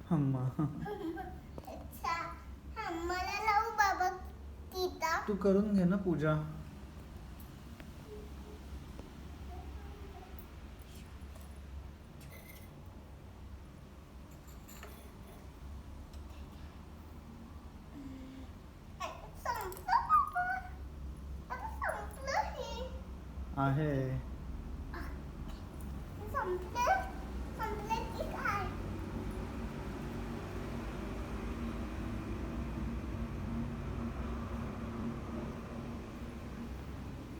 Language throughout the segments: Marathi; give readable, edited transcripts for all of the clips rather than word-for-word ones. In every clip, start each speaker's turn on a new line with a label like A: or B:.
A: हम्मा.
B: अच्छा मला लावू बाबा गीता.
A: तू करून घे ना पूजा.
B: संपलं बाबा. आता संपलं हे.
A: आहे.
B: संपलं संपलं की काय?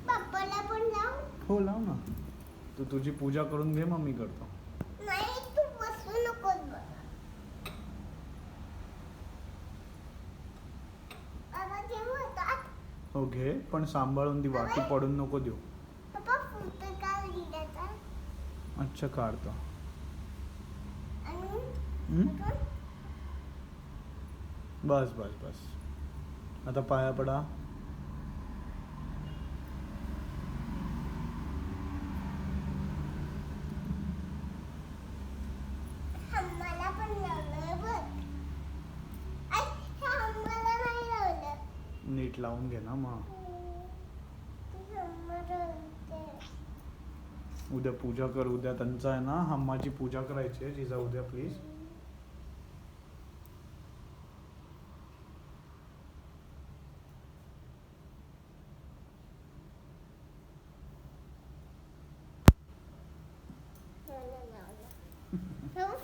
B: बाप्पाला पण लाव.
A: हो लाव ना. तू तुझी पूजा करून घे, मग मी करतो.
B: नाही तू बसू नकोस बघ. बाबा जेव होतात.
A: हो घे, पण सांभाळून दी, वाटी पडून नको देऊ.
B: बाबा फोटो काढ लिहिण्याचा.
A: अच्छा काढतो.
B: आणि
A: हम्म? बस बस बस. आता पाया पडा.
B: मला पण लावलंय बघ. मला नाही लावलं.
A: नीट लावून घे ना मग. उद्या पूजा कर. उद्या त्यांचा आहे ना, हम्माची पूजा करायची आहे. जिजा उद्या प्लीज.
B: लावलं.